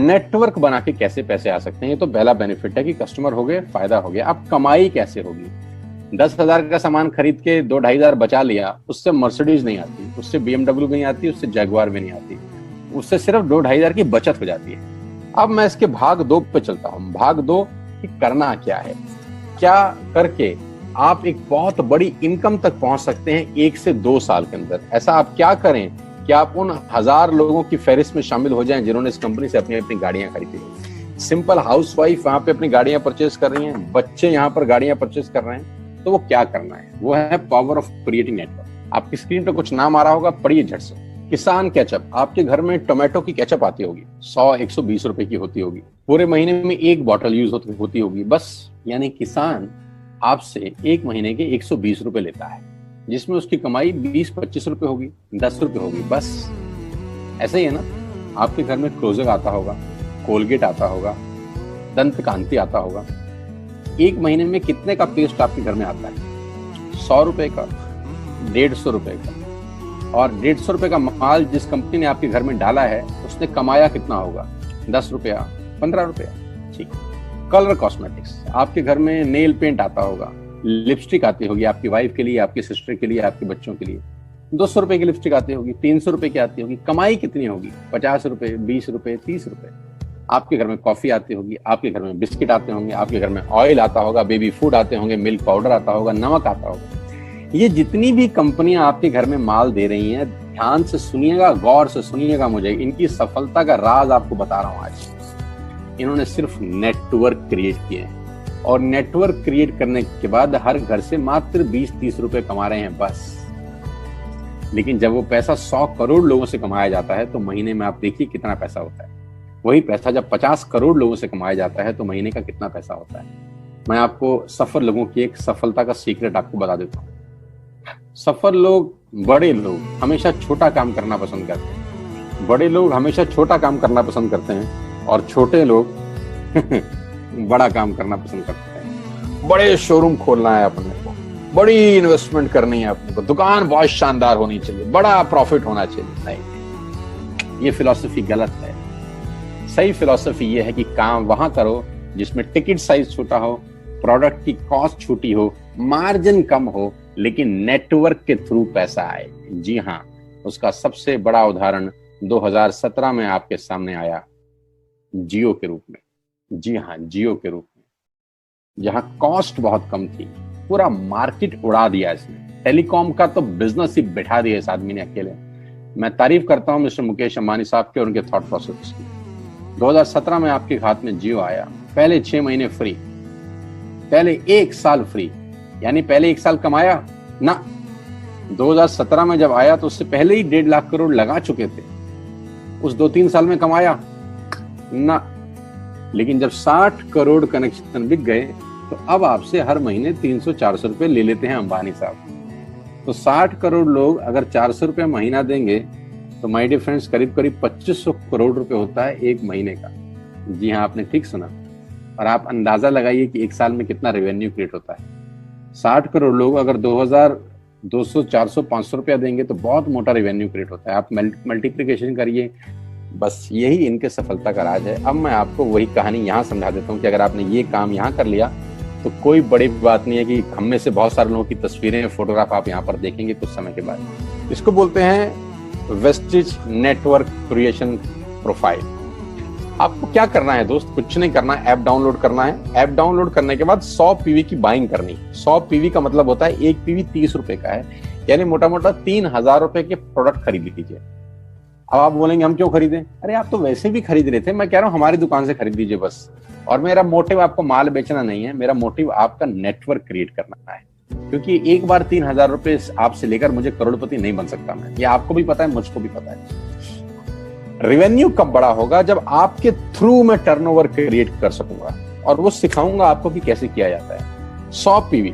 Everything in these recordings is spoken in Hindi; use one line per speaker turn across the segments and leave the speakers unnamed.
नेटवर्क बना के कैसे पैसे आ सकते हैं, ये तो पहला बेनिफिट है कि कस्टमर हो गए, फायदा हो गया। अब कमाई कैसे होगी? 10,000 का सामान खरीद के 2-2,500 बचा लिया, उससे मर्सिडीज नहीं आती, उससे BMW नहीं आती, उससे जैगवार भी नहीं आती, उससे सिर्फ 2-2,500 की बचत हो जाती है। अब मैं इसके भाग 2 पे चलता हूँ। भाग 2 कि करना क्या है, क्या करके आप एक बहुत बड़ी इनकम तक पहुंच सकते हैं 1 से 2 साल के अंदर। ऐसा आप क्या करें कि आप उन 1000 लोगों की फहरिस्त में शामिल हो जाएं जिन्होंने इस कंपनी से अपनी अपनी गाड़ियां खरीदी। सिंपल हाउसवाइफ वहां पे अपनी गाड़ियां परचेज कर रही हैं, बच्चे यहाँ पर गाड़ियां परचेज कर रहे हैं। तो वो क्या करना है, वो है पावर ऑफ क्रिएटिंग नेटवर्क। आपकी स्क्रीन पर कुछ नाम आ रहा होगा, पढ़िए झट से। किसान केचप, आपके घर में टोमेटो की केचप आती होगी, 100-120 रुपए की होती होगी, पूरे महीने में 1 बॉटल यूज होती होगी बस। यानी किसान आपसे 1 महीने के 120 रुपए लेता है, जिसमें उसकी कमाई 20-25 रुपए होगी, 10 रुपए होगी बस। ऐसा ही है ना, आपके घर में क्लोजर आता होगा, कोलगेट आता होगा, दंत कांति आता होगा। 1 महीने में कितने का पेस्ट आपके घर में आता है? 100 रुपए का, 150 रुपए का। और 150 रुपए का माल जिस कंपनी ने आपके घर में डाला है, उसने कमाया कितना होगा? 10 रुपया, 15 रुपया। ठीक। कलर कॉस्मेटिक्स, आपके घर में नेल पेंट आता होगा, लिपस्टिक आती होगी आपकी वाइफ के लिए, आपकी सिस्टर के लिए, आपके बच्चों के लिए। 200 रुपए की लिपस्टिक आती होगी, 300 रुपए की आती होगी। कमाई कितनी होगी? 50 रुपए, 20 रुपए, 30 रुपए। आपके घर में कॉफी आती होगी, आपके घर में बिस्किट आते होंगे, आपके घर में ऑयल आता होगा, बेबी फूड आते होंगे, मिल्क पाउडर आता होगा, नमक आता होगा। ये जितनी भी कंपनियां आपके घर में माल दे रही हैं, ध्यान से सुनिएगा, गौर से सुनिएगा, मुझे इनकी सफलता का राज आपको बता रहा हूं आज। इन्होंने सिर्फ नेटवर्क क्रिएट किए हैं, और नेटवर्क क्रिएट करने के बाद हर घर से मात्र 20-30 रुपए कमा रहे हैं बस। लेकिन जब वो पैसा 100 करोड़ लोगों से कमाया जाता है, तो महीने में आप देखिए कितना पैसा होता है। वही पैसा जब 50 करोड़ लोगों से कमाया जाता है, तो महीने का कितना पैसा होता है। मैं आपको सफल लोगों की एक सफलता का सीक्रेट आपको बता देता हूँ। सफल लोग, बड़े लोग हमेशा छोटा काम करना पसंद करते हैं। बड़े लोग हमेशा छोटा काम करना पसंद करते हैं, और छोटे लोग बड़ा काम करना पसंद करते हैं। बड़े शोरूम खोलना है अपने को, बड़ी इन्वेस्टमेंट करनी है अपने को, दुकान बहुत शानदार होनी चाहिए, बड़ा प्रॉफिट होना चाहिए। नहीं, ये फिलॉसफी गलत है। सही फिलॉसफी ये है कि काम वहां करो जिसमें टिकट साइज छोटा हो, प्रोडक्ट की कॉस्ट छोटी हो, मार्जिन कम हो, लेकिन नेटवर्क के थ्रू पैसा आए। जी हाँ, उसका सबसे बड़ा उदाहरण 2017 में आपके सामने आया, जियो के रूप में। जी हाँ, जियो के रूप में, जहां कॉस्ट बहुत कम थी, पूरा मार्केट उड़ा दिया इसने। टेलीकॉम का तो बिजनेस ही बैठा दिया इस आदमी ने अकेले। मैं तारीफ करता हूं मिस्टर मुकेश अंबानी साहब के और उनके थॉट प्रोसेस की। 2017 में आपके हाथ में जियो आया, पहले 6 महीने फ्री, पहले 1 साल फ्री। यानी पहले 1 साल कमाया ना। 2017 में जब आया तो उससे पहले ही 1.5 लाख करोड़ लगा चुके थे। उस 2-3 साल में कमाया ना। लेकिन जब 60 करोड़ कनेक्शन बिक गए, तो अब आपसे हर महीने 300-400 रुपए ले लेते हैं अंबानी साहब। तो 60 करोड़ लोग अगर 400 रुपए महीना देंगे, तो माय डियर फ्रेंड्स, करीब करीब 2500 करोड़ रुपए होता है 1 महीने का। जी हाँ, आपने ठीक सुना। और आप अंदाजा लगाइए कि 1 साल में कितना रेवेन्यू क्रिएट होता है। 60 करोड़ लोग अगर 2200, 400, 500 रुपया देंगे, तो बहुत मोटा रेवेन्यू क्रिएट होता है। आप मल्टीप्लिकेशन करिए, बस यही इनके सफलता का राज है। अब मैं आपको वही कहानी यहाँ समझा देता हूँ कि अगर आपने ये काम यहाँ कर लिया, तो कोई बड़ी बात नहीं है कि हम में से बहुत सारे लोगों की तस्वीरें, फोटोग्राफ आप यहाँ पर देखेंगे कुछ समय के बाद। इसको बोलते हैं वेस्टिज नेटवर्क क्रिएशन प्रोफाइल। आपको क्या करना है दोस्त? कुछ नहीं करना है, ऐप डाउनलोड करना है। ऐप डाउनलोड करने के बाद 100 पीवी की बाइंग करनी है। 100 पीवी का मतलब होता है 1 पीवी 30 रुपए का है, यानी मोटा मोटा 3000 रुपए के प्रोडक्ट खरीद लीजिए। अब आप बोलेंगे हम क्यों खरीदें? अरे आप तो वैसे भी खरीद रहे थे, मैं कह रहा हूँ हमारी दुकान से खरीद लीजिए बस। और मेरा मोटिव आपको माल बेचना नहीं है, मेरा मोटिव आपका नेटवर्क क्रिएट करना है। क्योंकि एक बार 3000 रुपए आपसे लेकर मुझे करोड़पति नहीं बन सकता मैं, ये आपको भी पता है, मुझको भी पता है। रेवेन्यू कब बड़ा होगा? जब आपके थ्रू मैं टर्नओवर क्रिएट कर सकूंगा, और वो सिखाऊंगा आपको कि कैसे किया जाता है। 100 पीवी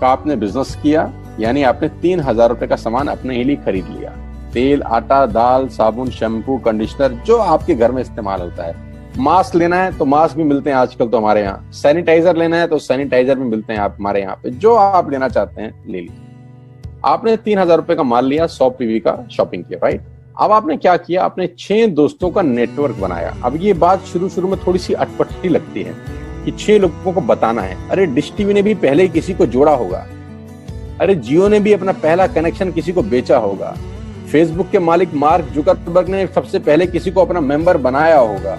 का आपने बिजनेस किया, यानी आपने 3000 रुपए का सामान अपने ही लिए खरीद लिया। तेल, आटा, दाल, साबुन, शैम्पू, कंडीशनर, जो आपके घर में इस्तेमाल होता है। मास्क लेना है तो मास्क भी मिलते हैं आजकल तो हमारे यहाँ। सैनिटाइजर लेना है तो सैनिटाइजर भी मिलते हैं आप हमारे यहाँ पे। जो आप लेना चाहते हैं ले लीजिए। आपने 3000 रुपए का माल लिया, 100 पीवी का शॉपिंग किया, राइट? अब आपने क्या किया, आपने 6 दोस्तों का नेटवर्क बनाया। अब ये बात शुरू शुरू में थोड़ी सी अटपटी लगती है कि 6 लोगों को बताना है। अरे डिश टीवी ने भी पहले किसी को जोड़ा होगा, अरे जियो ने भी अपना पहला कनेक्शन किसी को बेचा होगा, फेसबुक के मालिक मार्क जुकरबर्ग ने सबसे पहले किसी को अपना मेंबर बनाया होगा।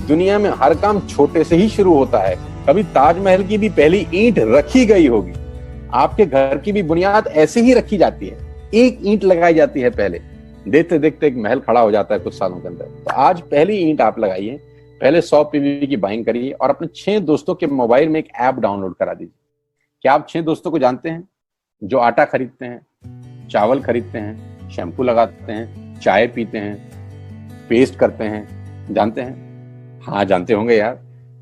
दुनिया में हर काम छोटे से ही शुरू होता है। कभी ताजमहल की भी पहली ईंट रखी गई होगी, आपके घर की भी बुनियाद ऐसे ही रखी जाती है, एक ईंट लगाई जाती है पहले, देखते देखते एक महल खड़ा हो जाता है कुछ सालों के अंदर। तो आज पहली ईंट आप लगाइए, पहले 100 पीवी की बाइंग करिए और अपने 6 दोस्तों के मोबाइल में एक ऐप डाउनलोड करा दीजिए। क्या आप 6 दोस्तों को जानते हैं जो आटा खरीदते हैं, चावल खरीदते हैं, शैम्पू लगाते हैं, चाय पीते हैं, पेस्ट करते हैं? जानते हैं? हाँ जानते होंगे यार।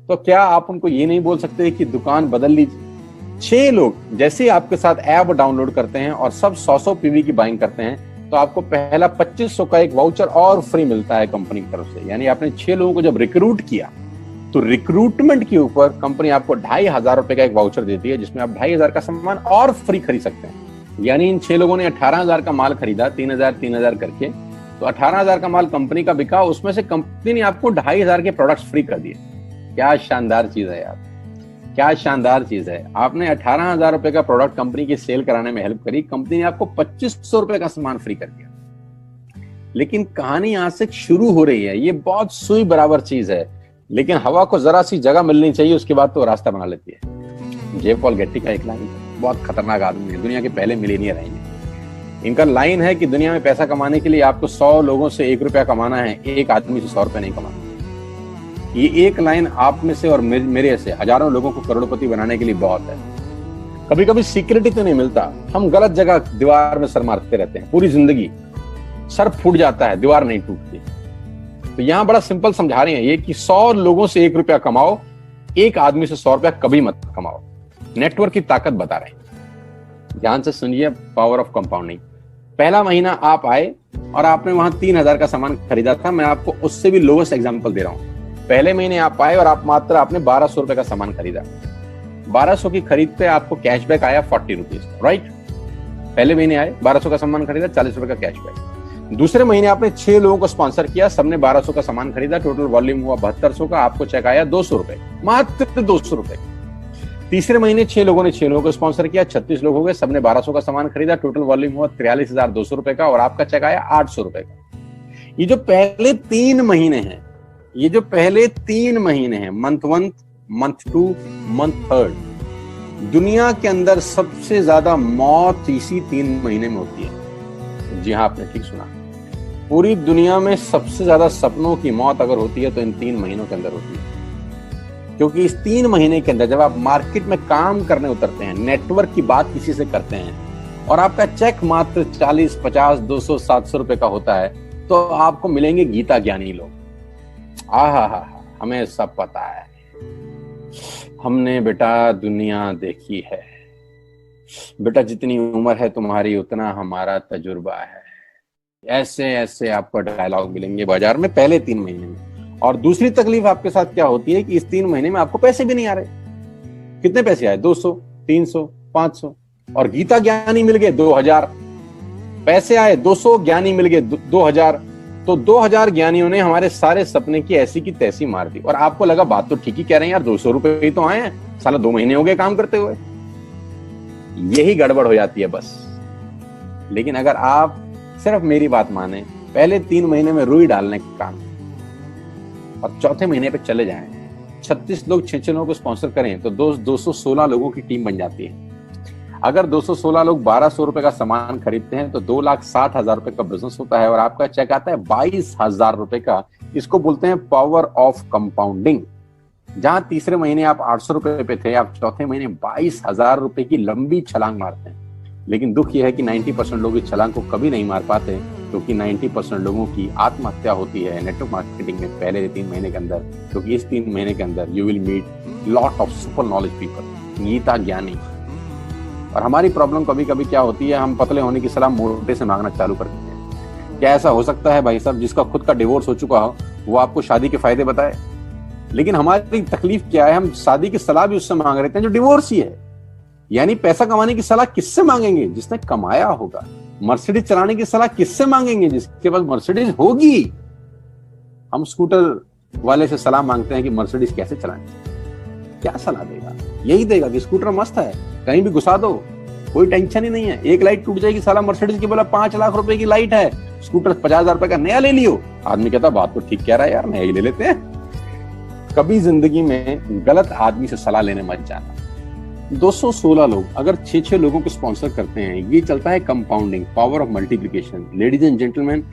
तो क्या आप उनको ये नहीं बोल सकते कि दुकान बदल लीजिए? 6 लोग जैसे आपके साथ ऐप डाउनलोड करते हैं और सब 100 पीवी की बाइंग करते हैं तो आपको पहला 2500 का एक वाउचर और फ्री मिलता है कंपनी की तरफ से। यानी आपने 6 लोगों को जब रिक्रूट किया तो रिक्रूटमेंट के ऊपर कंपनी आपको 2500 रुपए का एक वाउचर देती है जिसमें आप 2500 का सामान और फ्री खरीद सकते हैं। यानी इन 6 लोगों ने 18,000 का माल खरीदा, 3,000 करके, तो 18,000 का माल कंपनी का बिका, उसमें से कंपनी ने आपको 2500 के प्रोडक्ट्स फ्री कर दिए। क्या शानदार चीज है यार, क्या शानदार चीज है। आपने 18,000 रुपए का प्रोडक्ट कंपनी की सेल कराने में हेल्प करी, कंपनी ने आपको 2500 रुपए का सामान फ्री कर दिया। लेकिन कहानी यहां से शुरू हो रही है। ये बहुत सुई बराबर चीज है, लेकिन हवा को जरा सी जगह मिलनी चाहिए, उसके बाद तो रास्ता बना लेती है। जे पॉल गेट्टी का एक लाइन, बहुत खतरनाक आदमी है, दुनिया के पहले मिलीनियर हैं। इनका लाइन है कि दुनिया में पैसा कमाने के लिए आपको 100 लोगों से 1 रुपया कमाना है, एक आदमी से 100 रुपया नहीं कमाना। ये एक लाइन आप में से और मेरे से हजारों लोगों को करोड़पति बनाने के लिए बहुत है। कभी कभी सिक्योरिटी तो नहीं मिलता, हम गलत जगह दीवार में सर मारते रहते हैं, पूरी जिंदगी सर फूट जाता है, दीवार नहीं टूटती। तो यहां बड़ा सिंपल समझा रहे हैं ये कि 100 लोगों से 1 रुपया कमाओ, एक आदमी से 100 रुपया कभी मत कमाओ। नेटवर्क की ताकत बता रहे हैं, ध्यान से सुनिए, पावर ऑफ कंपाउंडिंग। पहला महीना आप आए और आपने वहां 3,000 का सामान खरीदा था, मैं आपको उससे भी लोएस्ट एग्जांपल दे रहा हूं। पहले महीने आप आए और आप मात्र आपने 1200 रुपए का सामान खरीदा, 1200 की खरीद पे आपको कैशबैक आया 40 रुपीज, राइट? पहले महीने आए, 1200 का सामान खरीदा, 40 रुपए का कैशबैक। दूसरे महीने आपने 6 लोगों को स्पॉन्सर किया, सबने 1200 का सामान खरीदा, टोटल वॉल्यूम हुआ 7200 का, आपको चेक आया 200 रुपए, मात्र 200 रुपए। तीसरे महीने 6 लोगों ने 6 लोगों को स्पॉन्सर किया, 36 लोग हो गए, सबने 1200 का सामान खरीदा, टोटल वॉल्यूम हुआ 43,200 रुपए का और आपका चेक आया 800 रुपए का। ये जो पहले 3 महीने हैं, ये जो पहले 3 महीने हैं, मंथ 1, मंथ 2, मंथ 3, दुनिया के अंदर सबसे ज्यादा मौत इसी 3 महीने में होती है। जी हाँ, आपने ठीक सुना, पूरी दुनिया में सबसे ज्यादा सपनों की मौत अगर होती है तो इन 3 महीनों के अंदर होती है। क्योंकि इस 3 महीने के अंदर जब आप मार्केट में काम करने उतरते हैं, नेटवर्क की बात किसी से करते हैं और आपका चेक मात्र 40, 50, 200, 700 रुपए का होता है, तो आपको मिलेंगे गीता ज्ञानी लोग। आहा, हमें सब पता है, हमने बेटा दुनिया देखी है, बेटा जितनी उम्र है तुम्हारी उतना हमारा तजुर्बा है। ऐसे ऐसे आपको डायलॉग मिलेंगे बाजार में पहले 3 महीने में। और दूसरी तकलीफ आपके साथ क्या होती है कि इस 3 महीने में आपको पैसे भी नहीं आ रहे। कितने पैसे आए? 200, 300, 500, और गीता ज्ञानी मिल गए 2000। पैसे आए 200, ज्ञानी मिल गए 2000, तो 2000 ज्ञानियों ने हमारे सारे सपने की ऐसी की तैसी मार दी। और आपको लगा बात तो ठीक ही कह रहे हैं यार, 200 रुपए ही तो आए हैं, साला 2 महीने हो गए काम करते हुए। यही गड़बड़ हो जाती है बस। लेकिन अगर आप सिर्फ मेरी बात माने, पहले 3 महीने में रुई डालने का काम और चौथे महीने पे चले जाएं, 36 लोग 6 लोगों को स्पॉन्सर करें तो 216 लोगों की टीम बन जाती है। अगर 216 लोग 1200 रुपए का सामान खरीदते हैं तो 2,60,000 रुपए का बिजनेस होता है और आपका चेक आता है 22,000 रुपए का। इसको बोलते हैं पावर ऑफ कंपाउंडिंग। जहां तीसरे महीने आप 800 रुपए पे थे, आप चौथे महीने 22,000 रुपए की लंबी छलांग मारते हैं। लेकिन दुख यह है कि 90% लोग इस छलांग को कभी नहीं मार पाते, क्योंकि 90% लोगों की आत्महत्या होती है नेटवर्क मार्केटिंग में पहले 3 महीने के अंदर। क्योंकि इस 3 महीने के अंदर you will meet lot of super knowledge people, Gita ज्ञानी। और हमारी प्रॉब्लम कभी कभी क्या होती है, हम पतले होने की सलाह मोटे से मांगना चालू कर देते हैं। क्या ऐसा हो सकता है भाई साहब, जिसका खुद का डिवोर्स हो चुका हो वो आपको शादी के फायदे बताए? लेकिन हमारी तकलीफ क्या है, हम शादी की सलाह भी उससे मांग रहे थे जो डिवोर्स ही है। यानी पैसा कमाने की सलाह किससे मांगेंगे? जिसने कमाया होगा। मर्सिडीज चलाने की सलाह किससे मांगेंगे? जिसके पास मर्सिडीज होगी। हम स्कूटर वाले से सलाह मांगते हैं कि मर्सिडीज कैसे चलाएं। क्या सलाह देगा? यही देगा कि स्कूटर मस्त है, कहीं भी घुसा दो, कोई टेंशन ही नहीं है। एक लाइट टूट जाएगी, साला मर्सिडीज की बोला 5 लाख रुपए की लाइट है, स्कूटर 50,000 रुपए का नया ले लियो। आदमी कहता बात तो ठीक कह रहा है यार, नया ही ले लेते हैं। कभी जिंदगी में गलत आदमी से सलाह लेने मत जाना। 216 लोग अगर 6-6 लोगों को स्पॉन्सर करते हैं, ये चलता है compounding, power of multiplication. Ladies and gentleman,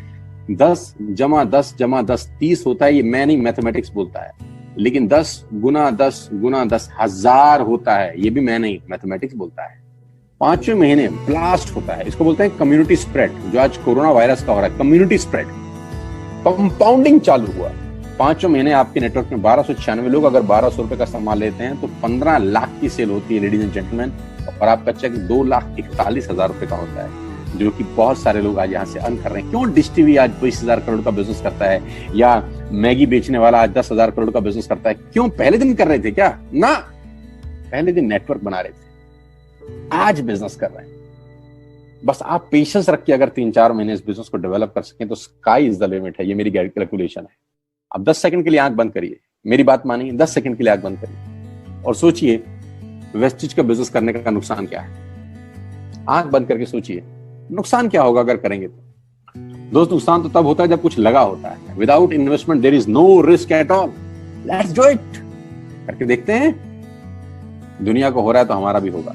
10 जमा 10 जमा 10 30 होता है। ये मैं नहीं, मैथमेटिक्स बोलता है। लेकिन 10 गुना 10 गुना 10 1000 होता है। ये भी मैं नहीं, मैथमेटिक्स बोलता है। 5वें महीने ब्लास्ट होता है, इसको बोलते हैं कम्युनिटी स्प्रेड, जो आज कोरोना वायरस का हो रहा है। कम्युनिटी स्प्रेड, कंपाउंडिंग चालू हुआ। 5वें महीने आपके नेटवर्क में 1296 लोग अगर 1200 रुपए का सामान लेते हैं तो 15 लाख की सेल होती है लेडीज एंड जेंटलमैन। और आपका चेक 2,41,000 रुपए का होता है, जो कि बहुत सारे लोग आज यहाँ से अर्न कर रहे हैं। क्यों डिश टीवी आज 20,000 करोड़ का बिजनेस करता है, या मैगी बेचने वाला आज 10,000 करोड़ का बिजनेस करता है? क्यों? पहले दिन कर रहे थे क्या? ना, पहले दिन नेटवर्क बना रहे थे, आज बिजनेस कर रहे हैं। बस आप पेशेंस रख के अगर 3-4 महीने इस बिजनेस को डेवलप कर सकें तो स्काई इज द लिमिट है। ये मेरी कैलकुलेशन है। अब 10 सेकंड के लिए आंख बंद करिए, मेरी बात मानिए, 10 सेकंड के लिए आंख बंद करिए और सोचिए वेस्टेज का बिजनेस करने का नुकसान क्या है। आंख बंद करके सोचिए नुकसान क्या होगा अगर करेंगे तो। दोस्त, नुकसान तो तब होता है जब कुछ लगा होता है। Without investment there is no risk at all. Let's do it. करके देखते हैं, दुनिया को हो रहा है तो हमारा भी होगा।